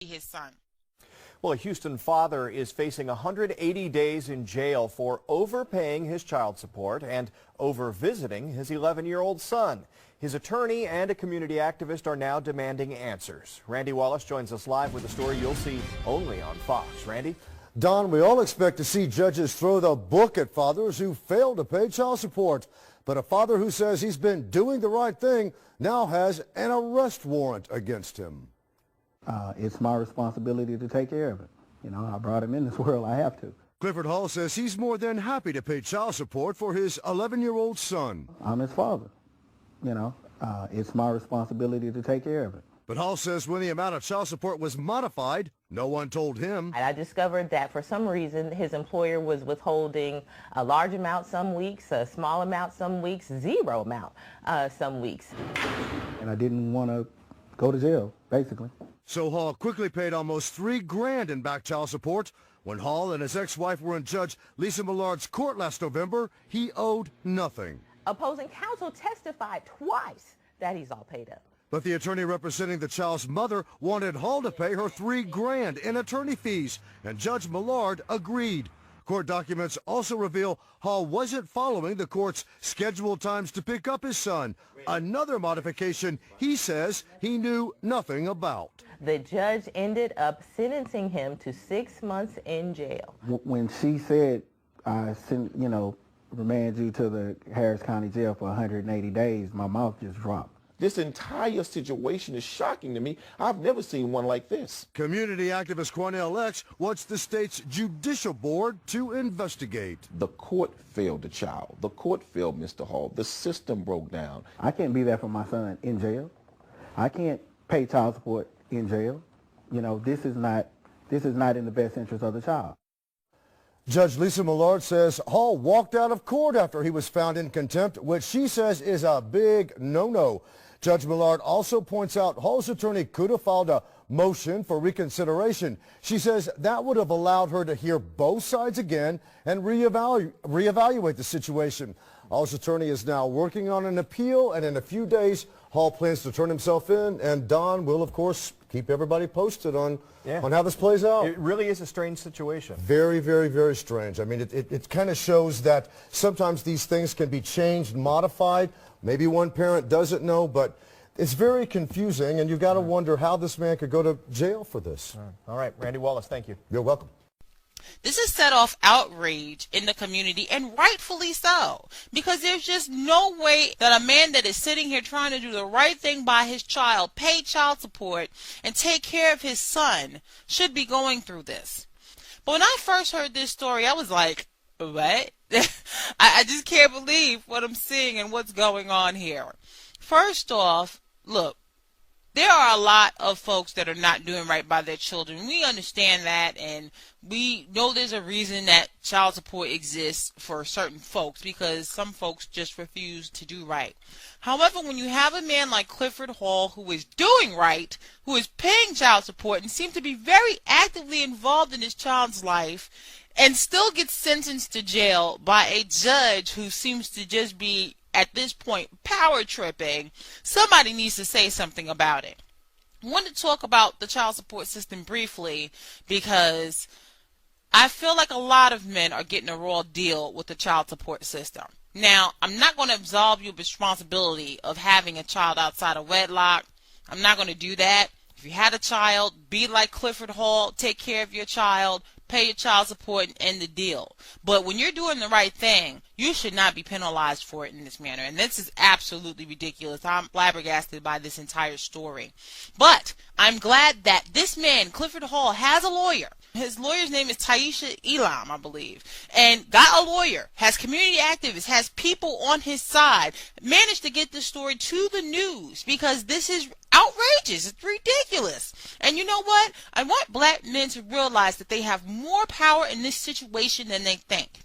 his son. Well, a Houston father is facing 180 days in jail for overpaying his child support and over-visiting his 11-year-old son. His attorney and a community activist are now demanding answers. Randy Wallace joins us live with a story you'll see only on Fox. Randy? Don, we all expect to see judges throw the book at fathers who fail to pay child support. But a father who says he's been doing the right thing now has an arrest warrant against him. It's my responsibility to take care of it. You know, I brought him in this world. I have to. Clifford Hall says he's more than happy to pay child support for his 11-year-old son. I'm his father. You know, it's my responsibility to take care of it. But Hall says when the amount of child support was modified, no one told him. I discovered that for some reason his employer was withholding a large amount some weeks, a small amount some weeks, zero amount some weeks. And I didn't want to go to jail, basically. So Hall quickly paid almost $3 grand in back child support. When Hall and his ex-wife were in Judge Lisa Millard's court last November, he owed nothing. Opposing counsel testified twice that he's all paid up. But the attorney representing the child's mother wanted Hall to pay her $3 grand in attorney fees, and Judge Millard agreed. Court documents also reveal Hall wasn't following the court's scheduled times to pick up his son, another modification he says he knew nothing about. The judge ended up sentencing him to 6 months in jail. When she said, remand you to the Harris County Jail for 180 days, my mouth just dropped. This entire situation is shocking to me. I've never seen one like this. Community activist Cornell X wants the state's judicial board to investigate. The court failed the child. The court failed Mr. Hall. The system broke down. I can't be there for my son in jail. I can't pay child support in jail. You know, this is not in the best interest of the child. Judge Lisa Millard says Hall walked out of court after he was found in contempt, which she says is a big no-no. Judge Millard also points out Hall's attorney could have filed a motion for reconsideration. She says that would have allowed her to hear both sides again and reevaluate the situation. Hall's attorney is now working on an appeal, and in a few days, Hall plans to turn himself in, and Don will, of course, keep everybody posted on how this plays out. It really is a strange situation. Very, very, very strange. I mean, it kind of shows that sometimes these things can be changed and modified. Maybe one parent doesn't know, but it's very confusing, and you've got to wonder how this man could go to jail for this. All right, Randy Wallace, thank you. You're welcome. This has set off outrage in the community, and rightfully so, because there's just no way that a man that is sitting here trying to do the right thing by his child, pay child support, and take care of his son should be going through this. But when I first heard this story, I was like, what? I just can't believe what I'm seeing and what's going on here. First off, look, there are a lot of folks that are not doing right by their children. We understand that, and we know there's a reason that child support exists for certain folks, because some folks just refuse to do right. However, when you have a man like Clifford Hall who is doing right, who is paying child support and seems to be very actively involved in his child's life, and still gets sentenced to jail by a judge who seems to just be, at this point, power tripping, somebody needs to say something about it. I want to talk about the child support system briefly, because I feel like a lot of men are getting a raw deal with the child support system. Now, I'm not going to absolve you of responsibility of having a child outside of wedlock. I'm not going to do that. If you had a child, be like Clifford Hall, take care of your child, pay your child support, and end the deal. But when you're doing the right thing, you should not be penalized for it in this manner. And this is absolutely ridiculous. I'm flabbergasted by this entire story. But I'm glad that this man, Clifford Hall, has a lawyer. His lawyer's name is Taisha Elam, I believe, and got a lawyer, has community activists, has people on his side, managed to get this story to the news, because this is outrageous. It's ridiculous. And you know what? I want black men to realize that they have more power in this situation than they think.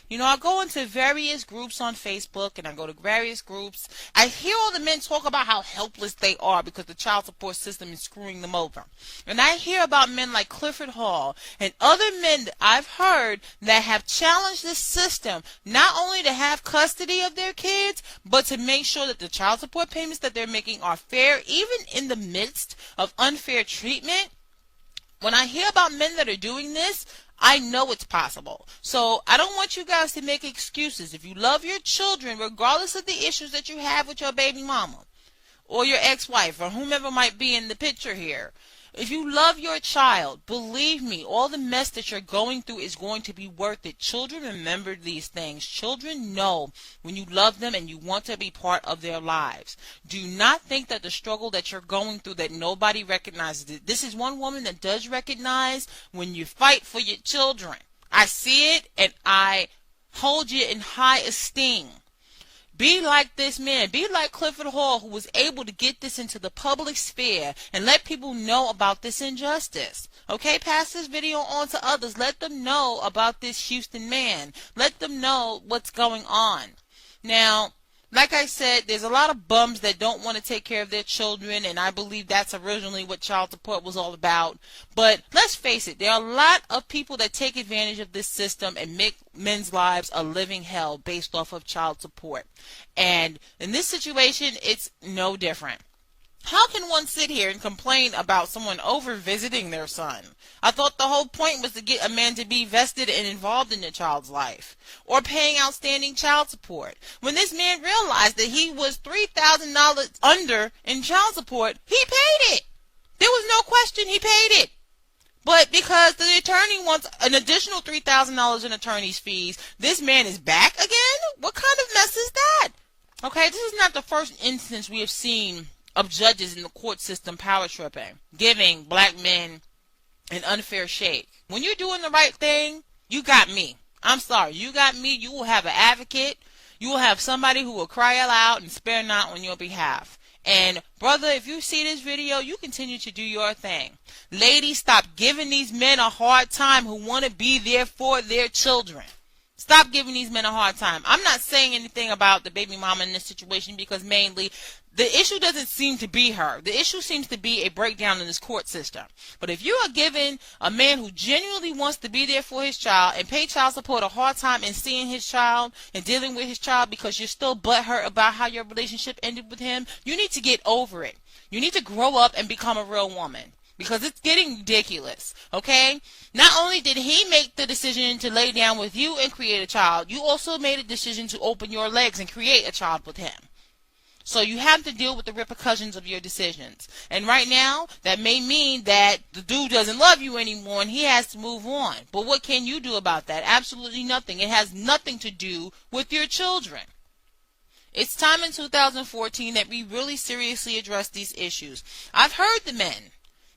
You know, I go into various groups on Facebook, and I go to various groups. I hear all the men talk about how helpless they are because the child support system is screwing them over. And I hear about men like Clifford Hall and other men that I've heard that have challenged this system, not only to have custody of their kids, but to make sure that the child support payments that they're making are fair, even in the midst of unfair treatment. When I hear about men that are doing this, I know it's possible. So I don't want you guys to make excuses. If you love your children, regardless of the issues that you have with your baby mama or your ex-wife or whomever might be in the picture here, if you love your child, believe me, all the mess that you're going through is going to be worth it. Children remember these things. Children know when you love them and you want to be part of their lives. Do not think that the struggle that you're going through, that nobody recognizes it. This is one woman that does recognize when you fight for your children. I see it and I hold you in high esteem. Be like this man. Be like Clifford Hall, who was able to get this into the public sphere and let people know about this injustice. Okay, pass this video on to others. Let them know about this Houston man. Let them know what's going on. Now, like I said, there's a lot of bums that don't want to take care of their children, and I believe that's originally what child support was all about. But let's face it, there are a lot of people that take advantage of this system and make men's lives a living hell based off of child support. And in this situation, it's no different. How can one sit here and complain about someone over visiting their son? I thought the whole point was to get a man to be vested and involved in your child's life, or paying outstanding child support. When this man realized that he was $3,000 under in child support, he paid it. There was no question, he paid it. But because the attorney wants an additional $3,000 in attorney's fees, this man is back again? What kind of mess is that? Okay, this is not the first instance we have seen of judges in the court system power tripping, giving black men an unfair shake. When you're doing the right thing, you got me. I'm sorry, you got me. You will have an advocate. You will have somebody who will cry aloud and spare not on your behalf. And brother, if you see this video, you continue to do your thing. Ladies, stop giving these men a hard time who want to be there for their children. Stop giving these men a hard time. I'm not saying anything about the baby mama in this situation because mainly the issue doesn't seem to be her. The issue seems to be a breakdown in this court system. But if you are giving a man who genuinely wants to be there for his child and pay child support a hard time in seeing his child and dealing with his child because you're still butthurt about how your relationship ended with him, you need to get over it. You need to grow up and become a real woman. Because it's getting ridiculous, okay? Not only did he make the decision to lay down with you and create a child, you also made a decision to open your legs and create a child with him. So you have to deal with the repercussions of your decisions. And right now, that may mean that the dude doesn't love you anymore and he has to move on. But what can you do about that? Absolutely nothing. It has nothing to do with your children. It's time in 2014 that we really seriously address these issues. I've heard the men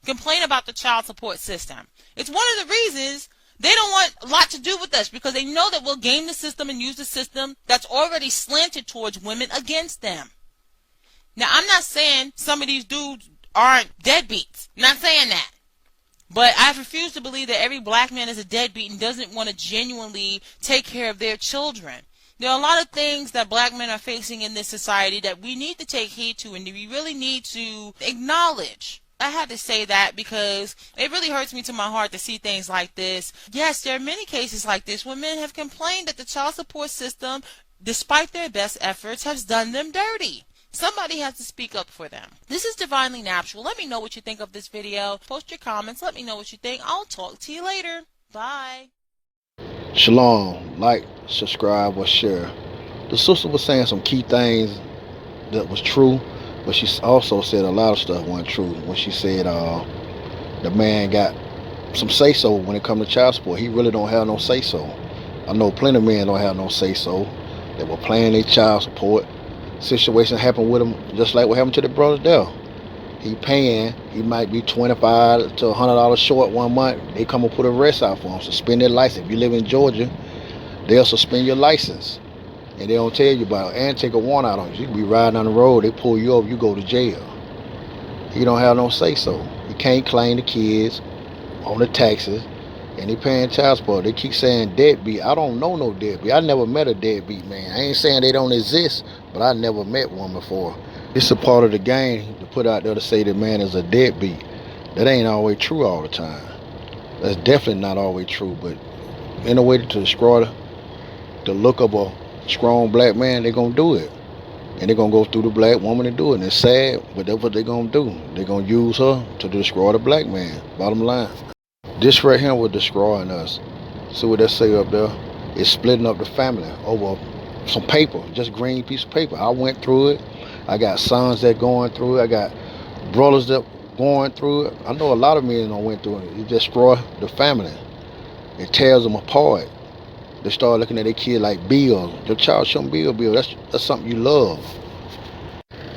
complain about the child support system. It's one of the reasons they don't want a lot to do with us, because they know that we'll game the system and use the system that's already slanted towards women against them. Now, I'm not saying some of these dudes aren't deadbeats. I'm not saying that. But I refuse to believe that every black man is a deadbeat and doesn't want to genuinely take care of their children. There are a lot of things that black men are facing in this society that we need to take heed to and we really need to acknowledge. I had to say that because it really hurts me to my heart to see things like this. Yes, there are many cases like this where men have complained that the child support system, despite their best efforts, has done them dirty. Somebody has to speak up for them. This is Divinely Natural. Let me know what you think of this video. Post your comments. Let me know what you think. I'll talk to you later. Bye. Shalom. Like, subscribe, or share. The sister was saying some key things that was true, but she also said a lot of stuff wasn't true when she said the man got some say-so when it comes to child support. He really don't have no say-so. I know plenty of men don't have no say-so. They were paying their child support. Situation happened with him just like what happened to the brother there. He paying, he might be $25 to $100 short one month. They come and put a arrest out for him, suspend their license. If you live in Georgia, they'll suspend your license. And they don't tell you about it and take a warrant out on you. You can be riding on the road, they pull you over, you go to jail. He don't have no say-so. He can't claim the kids on the taxes, and he paying child support. They keep saying deadbeat. I don't know no deadbeat. I never met a deadbeat man. I ain't saying they don't exist, but I never met one before. It's a part of the game to put out there to say that man is a deadbeat. That ain't always true all the time. That's definitely not always true, but in a way to destroy the look of a strong black man, they're gonna do it. And they're gonna go through the black woman and do it. And it's sad, but that's what they're gonna do. They're gonna use her to destroy the black man. Bottom line. This right here was destroying us. See what they say up there? It's splitting up the family over some paper, just green piece of paper. I went through it. I got sons that going through it. I got brothers that going through it. I know a lot of men that went through it. It destroys the family. It tears them apart. They start looking at their kid like bills. Your child shouldn't be a bill. That's something you love.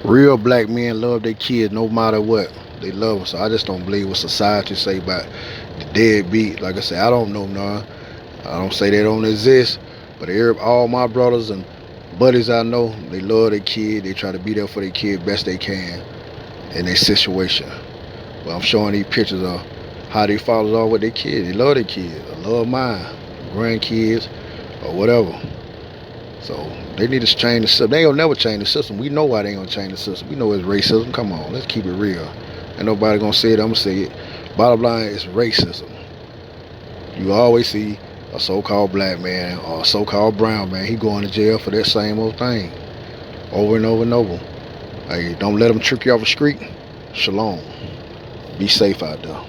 Real black men love their kids no matter what. They love them. So I just don't believe what society say about the deadbeat. Like I said, I don't know none. I don't say they don't exist, but all my brothers and buddies I know, they love their kid. They try to be there for their kid best they can in their situation. But I'm showing these pictures of how they fall along with their kid. They love their kid. I love mine, grandkids, or whatever. So they need to change the system. They ain't gonna never change the system. We know why they ain't gonna change the system. We know it's racism. Come on, let's keep it real. Ain't nobody gonna say it. I'm gonna say it. Bottom line is racism. You always see a so-called black man or a so-called brown man, he going to jail for that same old thing over and over and over. Hey, don't let them trick you off the street. Shalom. Be safe out there.